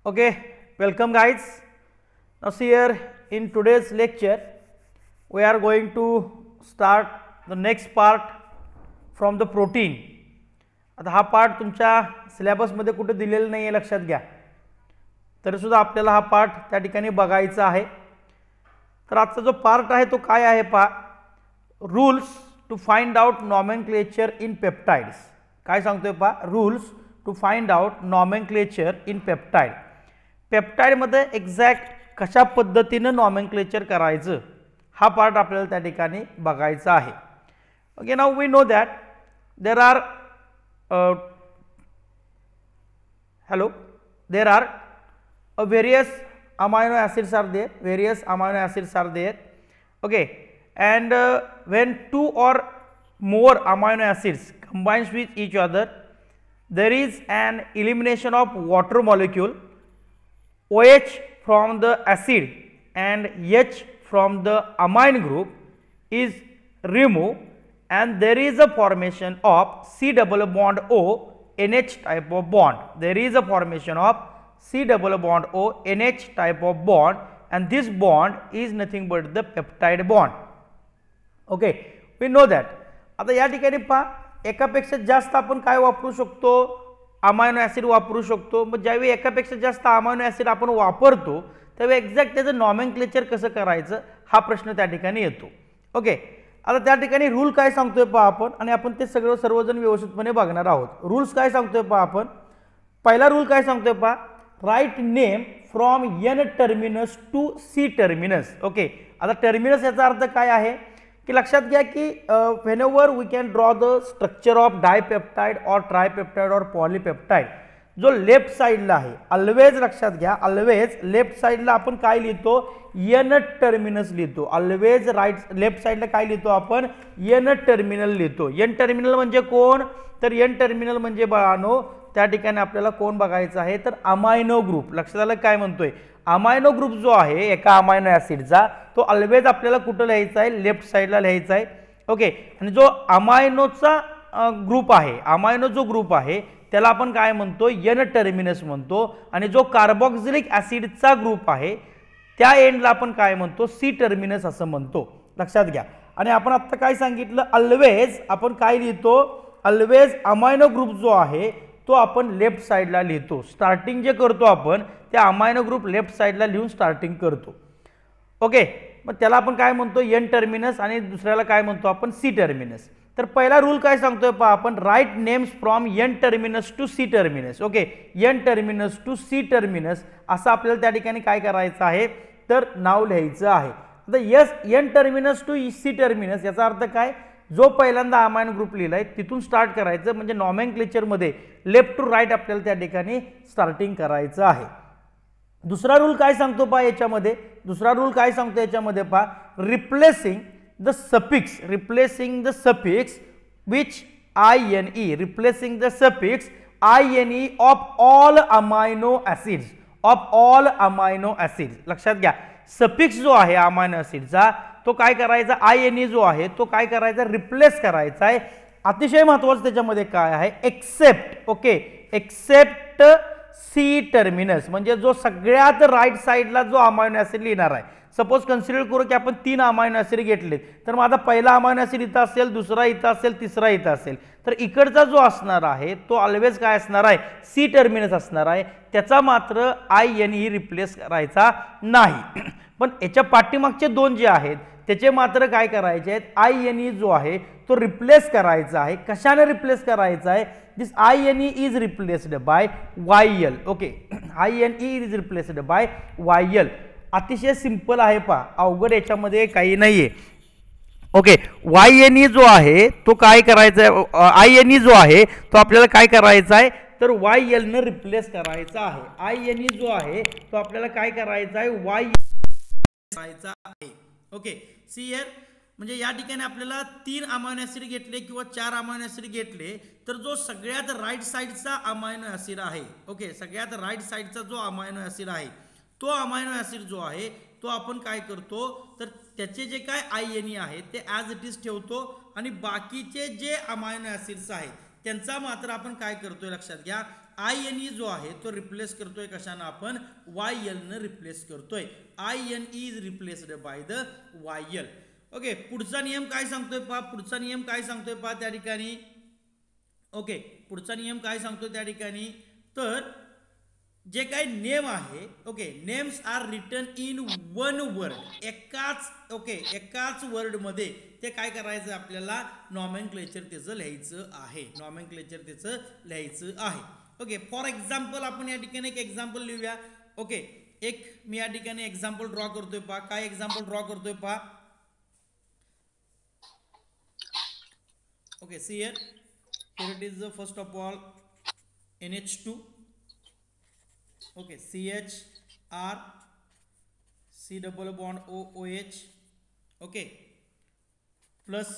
Okay, welcome guys. Now see here in today's lecture we are going to start the next part from the protein. आता हा part तुमच्या syllabus मध्ये कुठे दिलेला नाहीये लक्षात घ्या. तरी सुद्धा आपल्याला हा पार्ट त्या ठिकाणी बघायचा आहे. तर आजचा जो पार्ट आहे तो काय आहे पहा, rules to find out nomenclature in peptides. काय सांगतोय पहा, rules to find out nomenclature in peptide. पेप्टाइडमध्ये एक्झॅक्ट कशा पद्धतीने नॉमेनक्लेचर करायचं हा पार्ट आपल्याला त्या ठिकाणी बघायचा आहे. Okay, now we know that there are various amino acids are there, okay, and when two or more amino acids combines with each other, there is an elimination of water molecule, OH from the acid and H from the amine group is removed, and there is a formation of C double bond O NH type of bond. There is a formation of C double bond O NH type of bond, and this bond is nothing but the peptide bond. Okay, we know that. आता या ठिकाणी पहा, एकापेक्षा जास्त आपण काय वापरू शकतो, अमायनो ॲसिड वापरू शकतो. मग ज्यावेळी एकापेक्षा जास्त अमायनो ॲसिड आपण वापरतो त्यावेळी एक्झॅक्ट त्याचं नॉमेनक्लेचर कसं करायचं हा प्रश्न त्या ठिकाणी येतो. ओके, आता त्या ठिकाणी रूल काय सांगतोय पहा आपण, आणि आपण ते सर्वजण व्यवस्थितपणे बघणार आहोत. रूल्स काय सांगतोय पहा आपण. पहिला रूल काय सांगतोय पहा, right name from N terminus to C terminus. Okay, आता टर्मिनस याचा अर्थ काय आहे की लक्षात घ्या की whenever we can draw the structure of dipeptide और ट्रायपेप्टाइड और पॉलीपेप्टाइड, जो लेफ्ट साइडला आहे, ऑलवेज लक्षात घ्या, ऑलवेज लेफ्ट साइडला आपण काय लिहितो, एन टर्मिनस लिहितो. ऑलवेज लेफ्ट साइडला काय लिहितो आपण, एन टर्मिनल लिहितो. एन टर्मिनल म्हणजे कोण, तर एन टर्मिनल म्हणजे बाळानो त्या ठिकाणी आपल्याला कोण बघायचं आहे, तर अमायनो ग्रुप. लक्षात आलं काय म्हणतोय, अमायनो ग्रुप जो आहे एका अमायनो ॲसिडचा तो ऑलवेज आपल्याला कुठं लिहायचा आहे, लेफ्ट साइडला लिहायचा आहे. ओके, आणि जो अमायनोचा ग्रुप आहे, अमायनो जो ग्रुप आहे त्याला आपण काय म्हणतो, एन टर्मिनस म्हणतो. आणि जो कार्बोक्सिलिक ॲसिडचा ग्रुप आहे त्या एंडला आपण काय म्हणतो, सी टर्मिनस असं म्हणतो. लक्षात घ्या. आणि आपण आता काय सांगितलं, ऑलवेज आपण काय लिहितो, ऑलवेज अमायनो ग्रुप जो आहे तो आपण लेफ्ट साइडला लिहितो. स्टार्टिंग जे करतो आपण त्या अमायनो ग्रुप लेफ्ट साइडला लिहून स्टार्टिंग करतो. ओके, मग त्याला आपण काय म्हणतो, एन टर्मिनस, आणि दुसऱ्याला काय म्हणतो आपण, सी टर्मिनस. तर पहिला रूल काय सांगतोय पहा आपण, right names from N terminus to C terminus. Okay, N terminus to C terminus असं आपल्याला त्या ठिकाणी काय करायचं आहे, तर नाव लिहायचं आहे. आता N terminus to C terminus याचा अर्थ काय, जो पहिल्यांदा अमायनो ग्रुप लिहिलाय तिथून स्टार्ट करायचं, म्हणजे नॉमेनक्लेचर मध्ये लेफ्ट टू राईट आपल्याला त्या ठिकाणी स्टार्टिंग करायचं आहे. दुसरा रूल काय सांगतो पहा याच्यामध्ये, दुसरा रूल काय सांगतो याच्यामध्ये पहा, replacing the suffix which INE, replacing the suffix INE of all amino acids. लक्षात घ्या, सफिक्स जो आहे अमायनो ॲसिडचा तो काय करायचा, INE जो आहे तो काय करायचा, रिप्लेस करायचा आहे. अतिशय महत्त्वाचं त्याच्यामध्ये काय आहे, except. Okay, except C terminus, म्हणजे जो सगळ्यात राईट साइडला जो अमायनो ॲसिड लिहिणार आहे. सपोज कन्सिडर करू की आपण 3 अमायनो ॲसिड घेतलेत, तर माझा पहिला अमायनो ॲसिड इथं असेल, दुसरा इथं असेल, तिसरा इथं असेल, तर इकडचा जो असणार आहे तो ऑलवेज काय असणार आहे, सी टर्मिनस असणार आहे. त्याचा मात्र INE रिप्लेस करायचा नाही. पण याच्या पाठीमागचे दोन जे आहेत त्याचे मात्र काय करायचे आहेत, INE जो आहे तो रिप्लेस करायचा आहे. कशाने रिप्लेस करायचा आहे, दिस INE is replaced by YL. Okay, INE is replaced by YL. अतिशय सिंपल आहे पहा, अवघड याच्यामध्ये काही नाहीये. ओके, YNE जो आहे तो काय करायचा आहे, INE जो आहे तो आपल्याला काय करायचा आहे, तर YL ने रिप्लेस करायचा आहे. INE जो आहे तो आपल्याला काय करायचा आहे, YL करायचा आहे. ओके, सी हियर, म्हणजे या ठिकाणी आपल्याला 3 अमायनो ॲसिड घेतले किंवा 4 अमायनो ॲसिड घेतले, तर जो सगळ्यात राईट साइडचा अमायनो ॲसिड आहे, ओके, सगळ्यात राईट साइडचा जो अमायनो ॲसिड आहे तो अमायनो ॲसिड जो आहे तो आपण काय करतो, तर त्याचे जे काय INE आहे ते ॲज इट इज ठेवतो, आणि बाकीचे जे अमायनो ॲसिड्स आहेत त्यांचा मात्र आपण काय करतोय, लक्षात घ्या, INE जो आहे तो रिप्लेस करतोय कशानं आपण YL न रिप्लेस करतोय. INE is replaced by the YL. Okay, पुढचा नियम काय सांगतोय पहा, पुढचा नियम काय सांगतोय पहा त्या ठिकाणी. ओके, पुढचा नियम काय सांगतोय त्या ठिकाणी, तर जे काही नेम आहे, okay, names are written in one word, एकाच वर्ड मध्ये ते काय करायचं आपल्याला नॉमेनक्लेचर त्याचं लिहायचं आहे, नॉमेनक्लेचर त्याचं लिहायचं आहे. ओके, फॉर एक्झाम्पल आपण या ठिकाणी एक एक्झाम्पल लिहूया. ओके, एक मी या ठिकाणी एक्झाम्पल ड्रॉ करतोय पहा. काय एक्झाम्पल ड्रॉ करतोय पहा. Okay, see here it is the first of all NH2. Okay, CHR, C double bond OOH. Okay, plus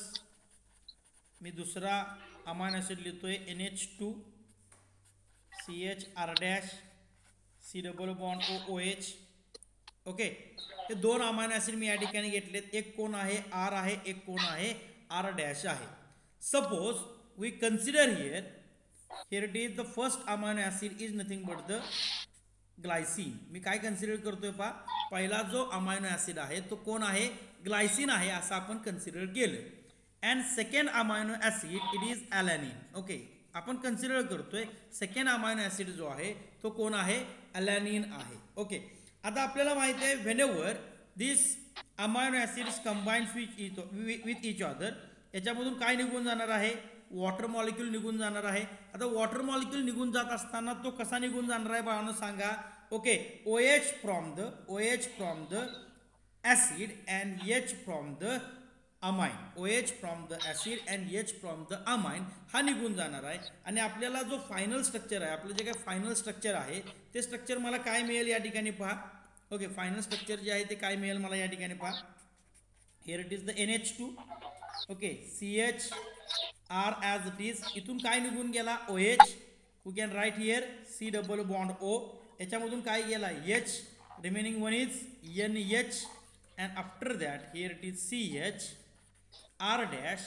मी दुसरा अमायनो ॲसिड लिहितोय NH2 CHR dash C double bond OOH. Okay, हे दोन अमायनो ॲसिड मी या ठिकाणी घेतलेत. एक कोण आहे R आहे, एक कोण आहे R डॅश आहे. Suppose we consider here it is the first amino acid is nothing but the Glycine. मी काय कन्सिडर करतोय पहा, पहिला जो अमायनो ॲसिड आहे तो कोण आहे, ग्लायसिन आहे असं आपण कन्सिडर केलं. And second amino acid it is alanine. Okay, आपण कन्सिडर करतोय सेकंड अमायनो ॲसिड जो आहे तो कोण आहे, ॲलॅनिन आहे. ओके, आता आपल्याला माहिती आहे whenever this amino acids combines with each other, याच्यामधून काय निघून जाणार आहे, वॉटर मॉलिक्यूल निघून जाणार आहे. आता वॉटर मॉलिक्यूल निघून जात असताना तो कसा निघून जाणार आहे बाळांनो सांगा. Okay, OH from the acid and H from the amine, OH from the acid and H from the amine हा निघून जाणार आहे. आणि आपल्याला जो फायनल स्ट्रक्चर आहे, आपलं जे काही फायनल स्ट्रक्चर आहे ते स्ट्रक्चर मला काय मिळेल या ठिकाणी पहा. ओके, फायनल स्ट्रक्चर जे आहे ते काय मिळेल मला या ठिकाणी पहा. Here it is the NH2. Okay, CHR as it is. इथून काय निघून गेला, OH. We can write here C double bond O. याच्यामधून काय गेला, H. Remaining one is NH. And after that here it is CH R dash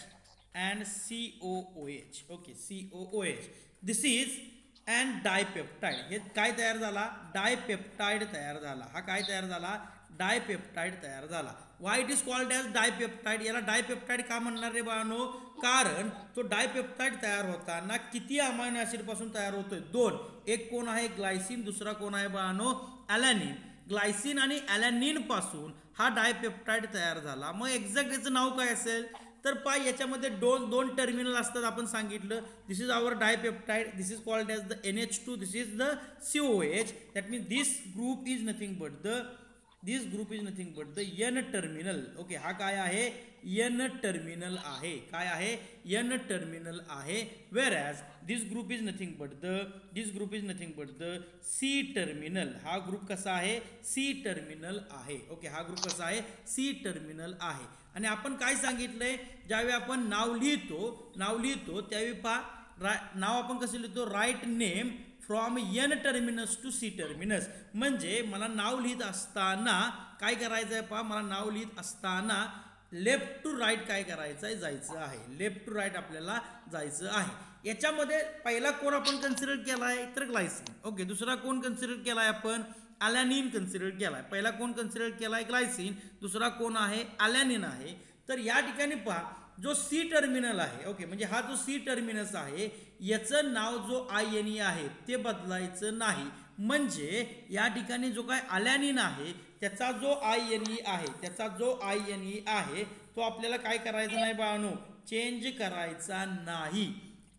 and COOH. Okay, COOH. This is and dipeptide. हे काय तयार झाला, dipeptide तयार झाला. हा काय तयार झाला, डायपेप्टाइड तयार झाला. Why it is called as dipeptide. याला डायपेप्टाइड का म्हणणार रे बाळांनो, कारण तो डायपेप्टाइड तयार होताना किती अमायनो ॲसिड पासून तयार होतोय, दोन. एक कोण आहे ग्लायसिन, दुसरा कोण आहे बाळांनो ॲलॅनिन. ग्लायसिन आणि ॲलॅनिन पासून हा डायपेप्टाइड तयार झाला. मग एक्झॅक्ट याचं नाव काय असेल, तर पहा याच्यामध्ये दोन टर्मिनल असतात आपण सांगितलं. This is our dipeptide, this is called as the NH2, this is the COH. That means this group is nothing but the N terminal. Okay, हा काय आहे, N टर्मिनल आहे. काय आहे, N टर्मिनल आहे. Where as this group is nothing but the C terminal. हा group कसा आहे, C टर्मिनल आहे. ओके, हा ग्रुप कसा आहे, C टर्मिनल आहे. आणि आपण काय सांगितलंय, ज्यावेळी आपण नाव लिहितो त्यावेळी पहा नाव आपण कसं लिहितो, right name from N terminus to C terminus. म्हणजे मला नाव लिहित असताना काय करायचं आहे पहा, मला नाव लिहित असताना लेफ्ट टू राईट काय करायचं आहे, जायचं आहे. लेफ्ट टू राईट आपल्याला जायचं आहे. याच्यामध्ये पहिला कोण आपण कन्सिडर केला आहे, तर ग्लायसिन. ओके, दुसरा कोण कन्सिडर केला आहे आपण, ॲलॅनिन कन्सिडर केला आहे. पहिला कोण कन्सिडर केला आहे, ग्लायसिन. दुसरा कोण आहे, ॲलॅनिन आहे. तर या ठिकाणी पहा जो C टर्मिनल आहे, ओके, म्हणजे हा जो C टर्मिनस आहे याचं नाव जो INE आहे ते बदलायचं नाही. म्हणजे या ठिकाणी जो काय ॲलॅनिन आहे त्याचा जो INE आहे तो आपल्याला काय करायचा नाही बाळांनो, चेंज करायचा नाही.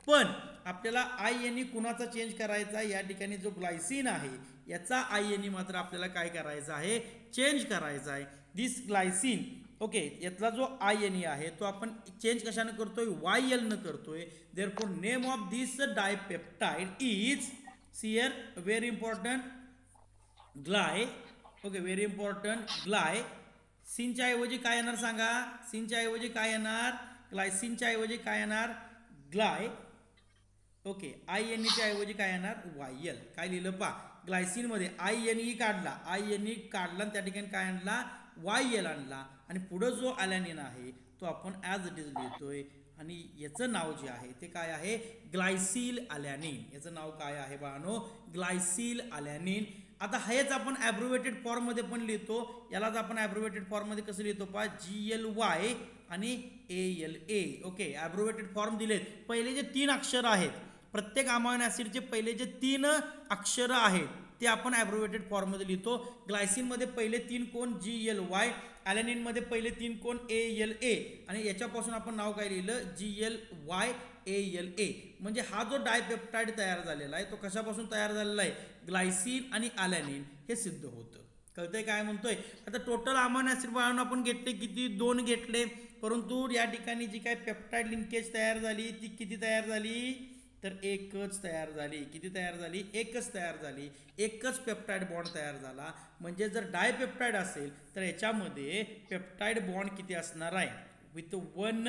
पण आपल्याला INE कुणाचा चेंज करायचा, या ठिकाणी जो ग्लायसिन आहे याचा INE मात्र आपल्याला काय करायचा आहे, चेंज करायचा आहे. दिस ग्लायसिन, ओके, यातला जो INE आहे तो आपण चेंज कशाने करतोय, YL न करतोय. Therefore name of this dipeptide is, here very important, gly. Okay, very important, gly. सिनच्या ऐवजी काय येणार सांगा, सिनच्या ऐवजी काय येणार, ग्लायसिनच्या ऐवजी काय येणार, ग्लाय. ओके, INEच्या ऐवजी काय येणार, YL. काय लिहिलं पहा, ग्लायसिनमध्ये INE काढला आणि त्या ठिकाणी काय आणला, YL आणला. आणि पुढे जो ॲलॅनिन आहे तो आपण ॲज इट इज लिहितोय आणि याचं नाव जे आहे ते काय आहे, ग्लायसिल अलॅनिन. याचं नाव काय आहे बाळांनो, ग्लायसिल अलॅनिन. आता हेच आपण ॲब्रिव्हिएटेड फॉर्ममध्ये पण लिहितो. यालाच आपण ॲब्रिव्हिएटेड फॉर्ममध्ये कसं लिहितो पहा, GLY आणि ALA. ओके, ॲब्रिव्हिएटेड फॉर्म दिलेत. पहिले जे 3 अक्षर आहेत, प्रत्येक अमायनो ॲसिडचे पहिले जे 3 अक्षरं आहेत ते आपण ॲब्रिव्हिएटेड फॉर्ममध्ये लिहितो. ग्लायसिनमध्ये पहिले 3 कोण, GLY. ॲलॅनिनमध्ये पहिले 3 कोण, ALA. आणि याच्यापासून आपण नाव काय लिहिलं, GLY ALA. म्हणजे हा जो डायपेप्टाइड तयार झालेला आहे तो कशापासून तयार झालेला आहे, ग्लायसिन आणि ॲलॅनिन हे सिद्ध होतं. कळतंय काय म्हणतोय. आता टोटल अमायनो ॲसिड बाळांनो आपण घेतले किती, 2 घेतले. परंतु या ठिकाणी जी काय पेप्टाइड लिंकेज तयार झाली ती किती तयार झाली, तर एकच तयार झाली. किती तयार झाली, एकच तयार झाली. एकच पेप्टाइड बॉन्ड तयार झाला. म्हणजे जर डायपेप्टाइड असेल तर याच्यामध्ये पेप्टाइड बॉन्ड किती असणार आहे, विथ 1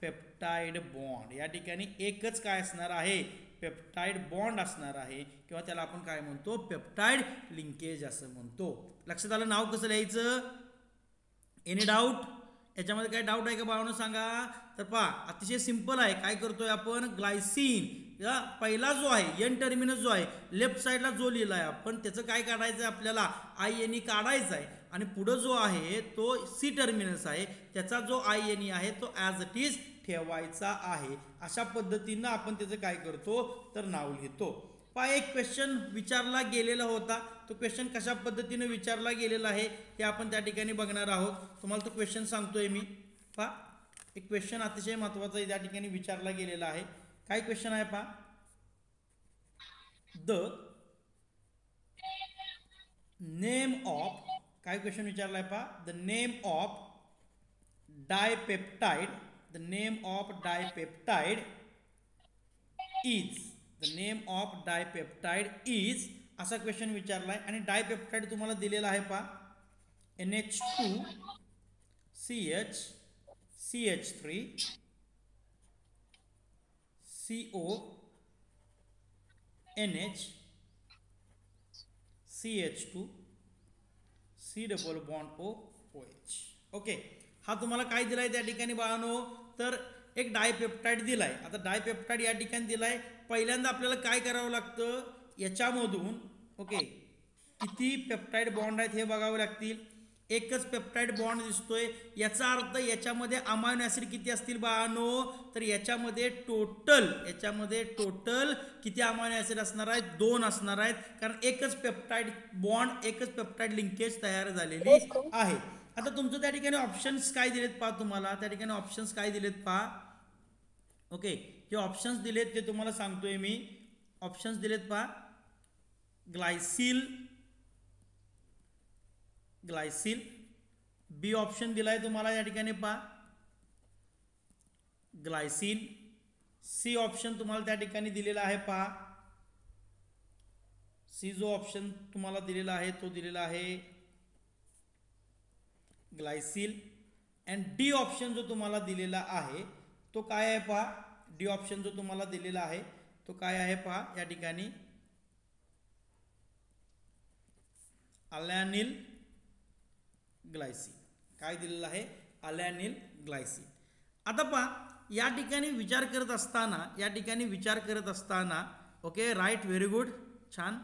पेप्टाइड बॉन्ड. या ठिकाणी एकच काय असणार आहे, पेप्टाइड बॉन्ड असणार आहे, किंवा त्याला आपण काय म्हणतो, पेप्टाइड लिंकेज असं म्हणतो. लक्षात आलं. नाव कसं लिहायचं, एनी डाऊट, याच्यामध्ये काय डाऊट आहे का बाळांनो सांगा. तर पहा, अतिशय सिंपल आहे. काय करतोय आपण, ग्लायसिन या पहिला जो आहे एन टर्मिनस जो आहे लेफ्ट साईडला जो लिहिला आहे आपण, त्याचं काय काढायचं आहे आपल्याला, INE काढायचा आहे. आणि पुढं जो आहे तो सी टर्मिनस आहे, त्याचा जो INE आहे तो ॲज इट इज ठेवायचा आहे. अशा पद्धतीनं आपण त्याचं काय करतो, तर नाव लिहितो. पहा, एक क्वेश्चन विचारला गेलेला होता. तो क्वेश्चन कशा पद्धतीने विचारला गेलेला आहे हे आपण त्या ठिकाणी बघणार आहोत. तुम्हाला तो क्वेश्चन सांगतोय मी. पहा, एक क्वेश्चन अतिशय महत्त्वाचा आहे, त्या ठिकाणी विचारला गेलेला आहे. काय क्वेश्चन आहे पहा, द नेम ऑफ, काय क्वेश्चन विचारला आहे पहा, the name of dipeptide, the name of dipeptide is, the name of dipeptide is, असा क्वेश्चन विचारला आहे. आणि डायपेप्टाइड तुम्हाला दिलेला आहे पहा, NH2 CH CH3 CO NH CH2 C double bond O OH. Okay, हा तुम्हाला काय दिलाय त्या ठिकाणी बाळांनो, तर एक डायपेप्टाइड दिलाय. आता डायपेप्टाइड या ठिकाणी दिलाय. पहिल्यांदा आपल्याला काय करावं लागतं, याच्यामधून ओके किती पेप्टाइड बॉन्ड आहेत हे बघावे लागतील. एकच पेप्टाइड बॉन्ड दिसतोय, याचा अर्थ याच्यामध्ये अमायनो ॲसिड किती असतील बाळांनो, तर याच्यामध्ये टोटल किती अमायनो ॲसिड असणार आहेत, 2 असणार आहेत. कारण एकच पेप्टाइड बॉन्ड, एकच पेप्टाइड लिंकेज तयार झालेली आहे. आता तुमचं त्या ठिकाणी ऑप्शन्स काय दिलेत पहा, तुम्हाला त्या ठिकाणी ऑप्शन्स काय दिलेत पहा. ओके, जे ऑप्शन्स दिलेत ते तुम्हाला सांगतोय मी. ऑप्शन्स दिलेत पहा, ग्लायसिल, बी ऑप्शन दिलाय तुम्हाला या ठिकाणी पहा, ग्लायसिन. सी ऑप्शन तुम्हाला त्या ठिकाणी दिलेला आहे पहा, सी जो ऑप्शन तुम्हाला दिलेला आहे तो दिलेला आहे ग्लायसिल. अँड डी ऑप्शन जो तुम्हाला दिलेला आहे तो काय आहे पहा, डी ऑप्शन जो तुम्हाला दिलेला आहे तो काय आहे पहा, या ठिकाणी अलॅनिल ग्लायसिन. काय दिलेलं आहे, अलॅनिल ग्लायसिन. आता पहा, या ठिकाणी विचार करत असताना ओके, राईट, व्हेरी गुड, छान.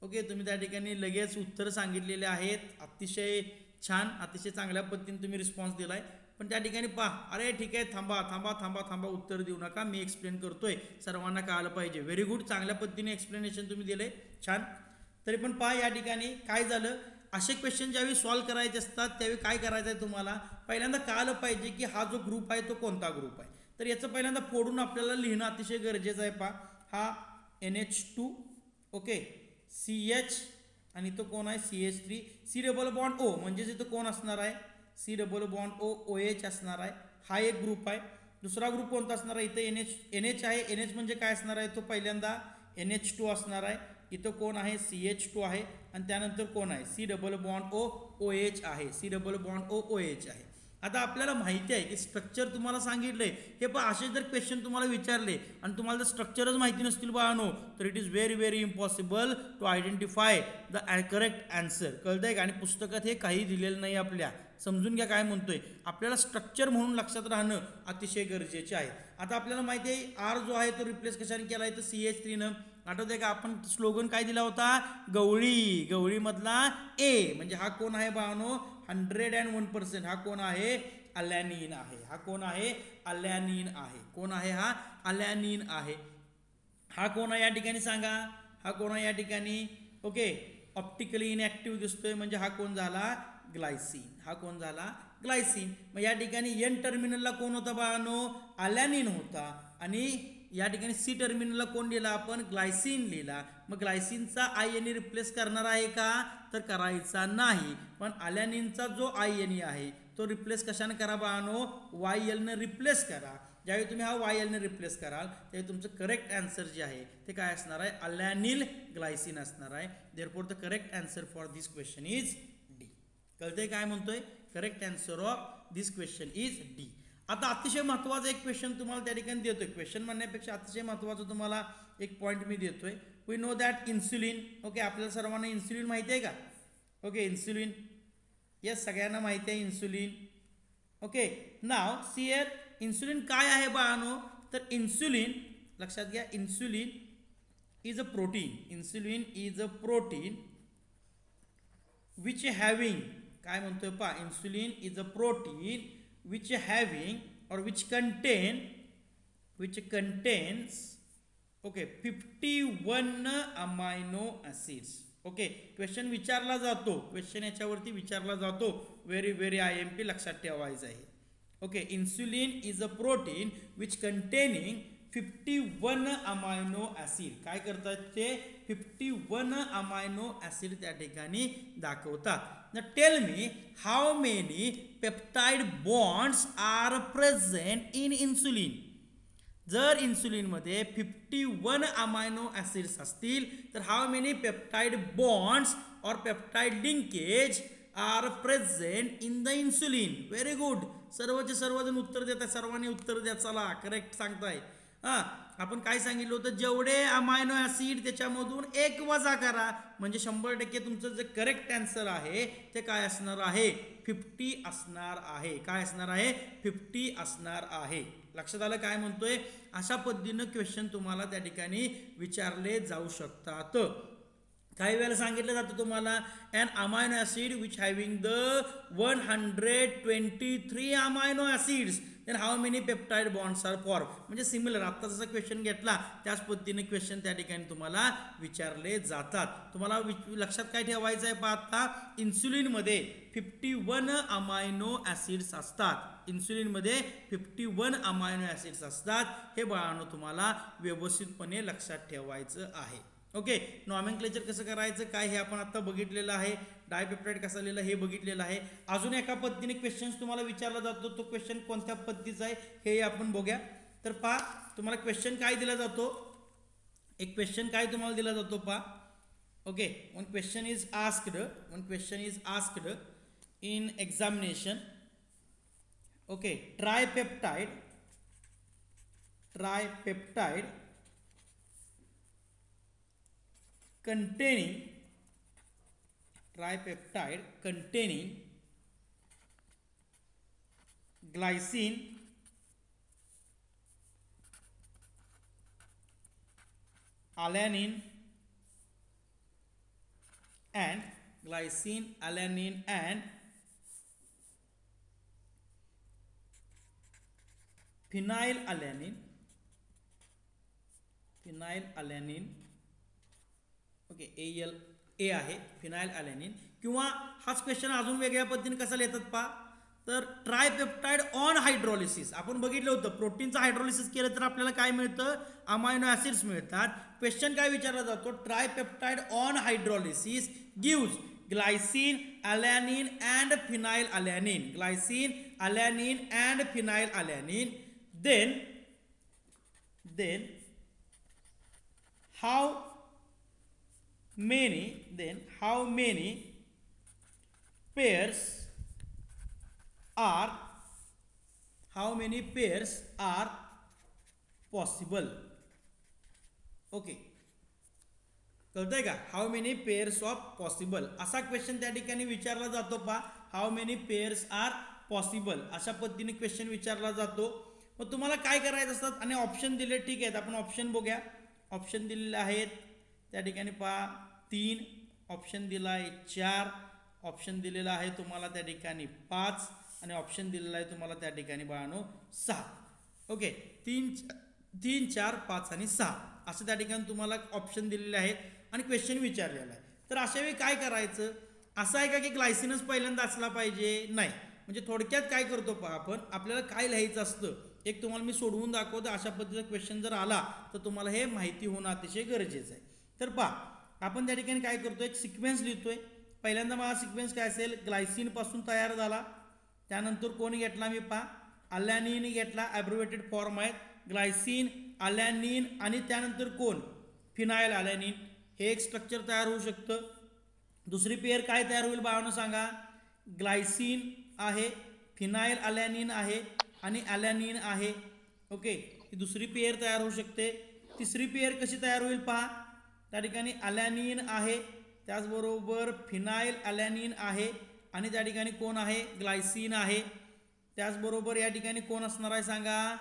ओके, तुम्ही त्या ठिकाणी लगेच उत्तर सांगितलेले आहेत. अतिशय छान, अतिशय चांगल्या पद्धतीने तुम्ही रिस्पॉन्स दिलाय. पण त्या ठिकाणी पहा, अरे ठीक आहे, थांबा, उत्तर देऊ नका, मी एक्सप्लेन करतोय, सर्वांना कळालं पाहिजे. व्हेरी गुड, चांगल्या पद्धतीने एक्सप्लेनेशन तुम्ही दिले, छान. तरी पण पहा, या ठिकाणी काय झालं, असे क्वेश्चन ज्यावेळी सॉल्व्ह करायचे असतात त्यावेळी काय करायचं आहे तुम्हाला, पहिल्यांदा कळालं पाहिजे की हा जो ग्रुप आहे तो कोणता ग्रुप आहे. तर याचं पहिल्यांदा फोडून आपल्याला लिहिणं अतिशय गरजेचं आहे. पहा, हा NH2 ओके, CH आणि तो कोण आहे CH3, C double bond O, म्हणजेच इथं कोण असणार आहे, C double bond O OH असणार आहे. हा एक ग्रुप आहे. दुसरा ग्रुप कोणता असणार आहे, इथं NH आहे. NH म्हणजे काय असणार आहे, तो पहिल्यांदा NH2 असणार आहे. इथं कोण आहे, CH2 आहे. आणि त्यानंतर कोण आहे, C double bond O OH आहे, C double bond O OH आहे. आता आपल्याला माहिती आहे की स्ट्रक्चर तुम्हाला सांगितलंय हे पण असे जर क्वेश्चन तुम्हाला विचारले आणि तुम्हाला जर स्ट्रक्चरच माहिती नसतील बाळांनो तर it is very very impossible to identify the correct answer. कळतंय का? आणि पुस्तकात हे काही दिलेलं नाही आपल्या. समजून घ्या काय म्हणतोय. आपल्याला स्ट्रक्चर म्हणून लक्षात राहणं अतिशय गरजेचे आहे. आता आपल्याला माहिती आहे आर जो आहे तो रिप्लेस कशाने केला आहे तर CH3 आठवतंय का? आपण स्लोगन काय दिला होता? गवळी. गवळीमधला ए म्हणजे हा कोण आहे बाळांनो? 101%. हा कोण आहे? अलॅनिन आहे. हा कोण आहे? अलॅनिन आहे. कोण आहे? हा अलॅनिन आहे. हा कोण आहे या ठिकाणी सांगा? हा कोण आहे या ठिकाणी? ओके, ऑप्टिकली इनॅक्टिव्ह दिसतोय म्हणजे हा कोण झाला? ग्लायसिन. हा कोण झाला? ग्लायसिन. मग या ठिकाणी एन टर्मिनलला कोण होता बाळांनो? अलॅनिन होता. आणि या ठिकाणी सी टर्मिनलला कोण लिहिला आपण? ग्लायसिन लिहिला. मग ग्लायसिनचा आयएनए रिप्लेस करणार आहे का? तर करायचा नाही. पण अलॅनिनचा जो आयएनए आहे तो रिप्लेस कशाने करा बाळांनो? YL रिप्लेस करा. ज्यावेळी तुम्ही हा YL रिप्लेस कराल त्यावेळी तुमचं करेक्ट आन्सर जे आहे ते काय असणार आहे? अलॅनिल ग्लायसिन असणार आहे. Therefore the correct answer for this question is D. कळतंय काय म्हणतोय? Correct answer of this question is D. आता अतिशय महत्त्वाचा एक क्वेश्चन तुम्हाला त्या ठिकाणी देतोय. क्वेश्चन म्हणण्यापेक्षा अतिशय महत्त्वाचं तुम्हाला एक पॉईंट मी देतोय. We know that insulin. Okay, आपल्याला सर्वांना इन्सुलिन माहिती आहे का? Okay, insulin. येस, सगळ्यांना माहिती आहे insulin. Okay, now see here insulin काय आहे बाळांनो? तर इन्सुलिन लक्षात घ्या, insulin is a protein. Insulin is a protein which having काय म्हणतोय पहा? Insulin is a protein which having or which contains okay 51 amino acids. Okay, question विचारला जातो. क्वेश्चन याच्यावरती विचारला जातो. व्हेरी व्हेरी IMP लक्षात ठेवायचं आहे. Okay, insulin is a protein which containing 51 amino acid. काय करतात ते? 51 अमायनो ॲसिड त्या ठिकाणी दाखवतात. Now tell me how many peptide bonds are present in insulin. जर इन्सुलिनमध्ये 51 अमायनो ॲसिड्स असतील तर हाऊ मेनी पेप्टाइड बॉन्ड्स और peptide linkage are present in the insulin. Very good. सर्वचे सर्वजण उत्तर देतात. सर्वांनी उत्तर द्या. चला, करेक्ट सांगताय. आपण काय सांगितलं होतं? जेवढे अमायनो ॲसिड त्याच्यामधून एक वजा करा म्हणजे 100% तुमचं जे करेक्ट आन्सर आहे ते काय असणार आहे? 50 असणार आहे. काय असणार आहे? 50 असणार आहे. लक्षात आलं काय म्हणतोय? अशा पद्धतीनं क्वेश्चन तुम्हाला त्या ठिकाणी विचारले जाऊ शकतात. काही वेळेला सांगितलं जातं तुम्हाला an amino acid which having the 123 amino acids then how many peptide bonds are form. म्हणजे सिमिलर आता जसा क्वेश्चन घेतला त्याच पद्धतीने क्वेश्चन त्या ठिकाणी तुम्हाला विचारले जातात. तुम्हाला लक्षात काय ठेवायचं आहे? पाहता इन्सुलिनमध्ये 51 अमायनो ॲसिड्स असतात. इन्सुलिनमध्ये 51 अमायनो ॲसिड्स असतात. हे बाळांनो तुम्हाला व्यवस्थितपणे लक्षात ठेवायचं आहे. ओके, नॉमेनक्लेचर कसं करायचं काय हे आपण आता बघितलेलं आहे. डायपेप्टाइड कसा लिहिला हे बघितलेलं आहे. अजून एका पद्धतीने क्वेश्चन्स तुम्हाला विचारला जातो. तो क्वेश्चन कोणत्या पद्धतीचा आहे हे आपण बघूया. तर पहा, तुम्हाला क्वेश्चन काय दिला जातो? एक क्वेश्चन काय तुम्हाला दिला जातो पहा. Okay, one question is asked in examination. Okay, tripeptide containing glycine, alanine and phenylalanine. Okay, A आहे फिनाइल अलॅनिन. किंवा हाच क्वेश्चन अजून वेगळ्या पद्धतीने कसा लिहितात पहा. तर ट्रायपेप्टाइड ऑन हायड्रोलिसिस आपण बघितलं होतं. प्रोटीनचं हायड्रोलिसिस केलं तर आपल्याला काय मिळतं? अमायनो ॲसिड्स मिळतात. क्वेश्चन काय विचारला जातो? Tripeptide on hydrolysis gives glycine, alanine and phenyl alanine. Glycine, alanine and phenyl alanine. Then how many pairs are how many pairs are possible. Okay, कळतंय का? How many pairs of possible असा question त्या ठिकाणी विचारला जातो. पहा, how many pairs are possible अशा पद्धतीने क्वेश्चन विचारला जातो. मग तुम्हाला काय करायचं असतात आणि ऑप्शन दिले. ठीक आहेत, आपण ऑप्शन बघूया. ऑप्शन दिलेले आहेत त्या ठिकाणी. पहा, 3 ऑप्शन दिला आहे, 4 ऑप्शन दिलेला आहे तुम्हाला त्या ठिकाणी, 5 आणि ऑप्शन दिलेला आहे तुम्हाला त्या ठिकाणी बाळांनो 6. ओके, 3, 4, 5 आणि 6 असं त्या ठिकाणी तुम्हाला ऑप्शन दिलेले आहेत आणि क्वेश्चन विचारलेला आहे. तर अशा वेळी काय करायचं? असं आहे का की ग्लायसिनच पहिल्यांदा असला पाहिजे? नाही. म्हणजे थोडक्यात काय करतो पहा, आपण आपल्याला काय लिहायचं असतं एक तुम्हाला मी सोडवून दाखवतो. अशा पद्धतीचा क्वेश्चन जर आला तर तुम्हाला हे माहिती होणं अतिशय गरजेचं आहे. तर पहा, आपण त्या ठिकाणी काय करतो, एक सिक्वेन्स लिहितोय. पहिल्यांदा मला सिक्वेन्स काय असेल, ग्लायसिन पासून तयार झाला, त्यानंतर कोणी घेतला मी, पहा अलॅनिन घेतला, ॲब्रिव्हिएटेड फॉर्म आहेत ग्लायसिन, अलॅनिन आणि त्यानंतर कोण, फिनाइल अलॅनिन. हे एक स्ट्रक्चर तयार होऊ शकतं. दुसरी पेअर काय तयार होईल बाळांनो सांगा, ग्लायसिन आहे, फिनाइल अलॅनिन आहे आणि अलॅनिन आहे. ओके, ही दुसरी पेअर तयार होऊ शकते. तिसरी पेअर कशी तयार होईल पहा, त्या ठिकाणी अलॅनिन आहे, त्याचबरोबर फिनाइल अलॅनिन आहे आणि त्या ठिकाणी कोण आहे, ग्लायसिन आहे. त्याचबरोबर या ठिकाणी कोण असणार आहे सांगा,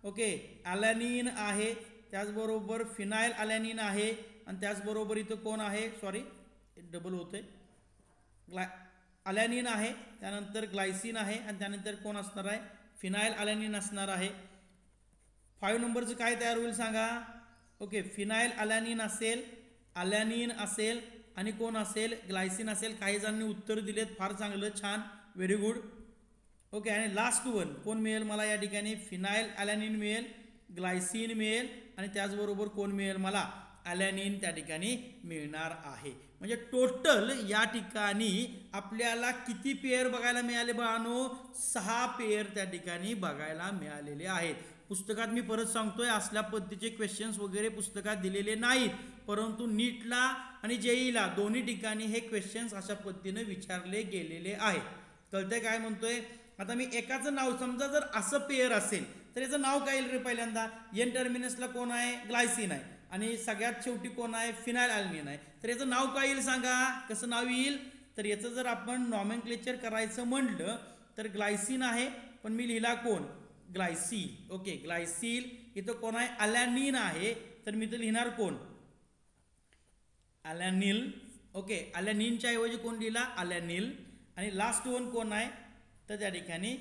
ओके अलॅनिन आहे, त्याचबरोबर फिनाइल अलॅनिन आहे आणि त्याचबरोबर इथं कोण आहे, सॉरी डबल होते, अलॅनिन आहे, त्यानंतर ग्लायसिन आहे आणि त्यानंतर कोण असणार आहे, फिनाइल अलॅनिन असणार आहे. 5 नंबरचं काय तयार होईल सांगा, ओके फिनाइल अलॅनिन असेल, अलॅनिन असेल आणि कोण असेल, ग्लायसिन असेल. काही जणांनी उत्तर दिलेत, फार चांगलं, छान, व्हेरी गुड. ओके, आणि लास्ट वन कोण मिळेल मला या ठिकाणी, फिनाइल अलॅनिन मिळेल, ग्लायसिन मिळेल आणि त्याचबरोबर कोण मिळेल मला, अलॅनिन त्या ठिकाणी मिळणार आहे. म्हणजे टोटल या ठिकाणी आपल्याला किती पेअर बघायला मिळाले बाळांनो, 6 पेअर त्या ठिकाणी बघायला मिळालेले आहेत. पुस्तकात मी परत सांगतोय असल्या पद्धतीचे क्वेश्चन्स वगैरे पुस्तकात दिलेले नाहीत, परंतु नीटला आणि जेईला दोन्ही ठिकाणी हे क्वेश्चन्स अशा पद्धतीने विचारले गेलेले आहेत. कळतंय काय म्हणतोय? आता मी एकाचं नाव, समजा जर असं पेअर असेल तर याचं नाव काय येईल रे, पहिल्यांदा एन टर्मिनसला कोण आहे, ग्लायसिन आहे आणि सगळ्यात शेवटी कोण आहे, फिनाइल अलॅनिन आहे. तर याचं नाव काय येईल सांगा, कसं नाव येईल? तर याचं जर आपण नॉमेनक्लेचर करायचं म्हटलं तर ग्लायसिन आहे, पण मी लिहिला कोण, ग्लायसिल. Okay, glycyl. इथं कोण आहे, अलॅनिन आहे, तर मी तर लिहिणार कोण, अलॅनिल. ओके, अलॅनिनच्या ऐवजी कोण लिहिला, अलॅनिल. आणि लास्ट वन कोण आहे, तर त्या ठिकाणी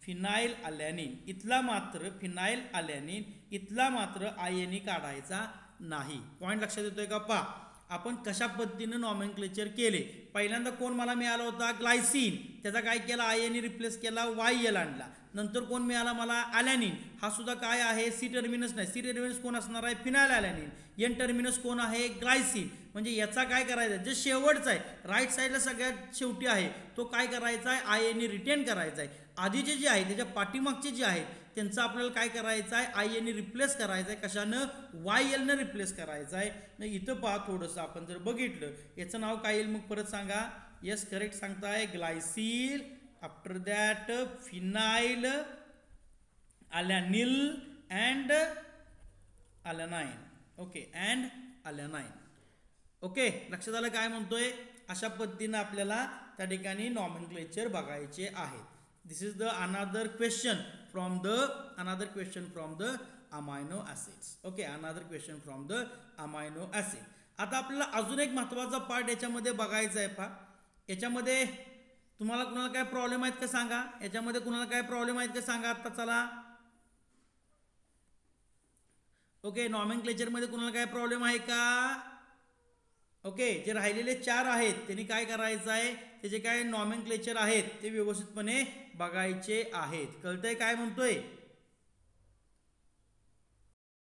फिनाइल अलॅनिन. इथला मात्र फिनाइल अलॅनिन, इथला मात्र आयनी काढायचा नाही. पॉईंट लक्षात येतोय का? पहा आपण कशा पद्धतीनं नॉमेनक्लेचर केले. पहिल्यांदा कोण मला मिळाला होता, ग्लायसिन, त्याचा काय केला, आयनी रिप्लेस केला, YL आणला. नंतर कोण मिळाला मला, अलॅनिन, हा सुद्धा काय आहे, सी टर्मिनस नाही, सी टर्मिनस कोण असणार आहे, फिनाइल अलॅनिन. एन टर्मिनस कोण आहे, ग्लायसिन. म्हणजे याचा काय करायचं, जे शेवटचा आहे, राईट साईडला सगळ्यात शेवटी आहे, तो काय करायचा आहे, आयनी रिटेन करायचा आहे. आधीचे जे आहे त्याच्या पाठीमागचे जे आहेत त्यांचं आपल्याला काय करायचं आहे, आयनी रिप्लेस करायचं आहे. कशानं, YL न रिप्लेस करायचं आहे. इथं पहा थोडंसं आपण जर बघितलं, याचं नाव काय येईल मग परत सांगा. येस, करेक्ट सांगताय, glycyl, after that phenyl alanyl and alanine. Okay, and alanine. Okay, लक्षात आलं काय म्हणतोय? अशा पद्धतीनं आपल्याला त्या ठिकाणी नॉमेनक्लेचर बघायचे आहेत. This is the another question from the amino acids. Okay, another question from the amino acid. आता आपल्याला अजून एक महत्त्वाचा पार्ट याच्यामध्ये बघायचा आहे. पहा याच्यामध्ये तुम्हाला कुणाला काय प्रॉब्लेम आहेत का सांगा, याच्यामध्ये कुणाला काय प्रॉब्लेम आहेत का सांगा आता. चला, ओके, नॉमेनक्लेचर मध्ये कुणाला काय प्रॉब्लेम आहे का? ओके, जे राहिलेले 4 आहेत त्यांनी काय करायचं आहे, त्याचे काय नॉमेनक्लेचर आहेत ते व्यवस्थितपणे बघायचे आहेत. कळतंय काय म्हणतोय?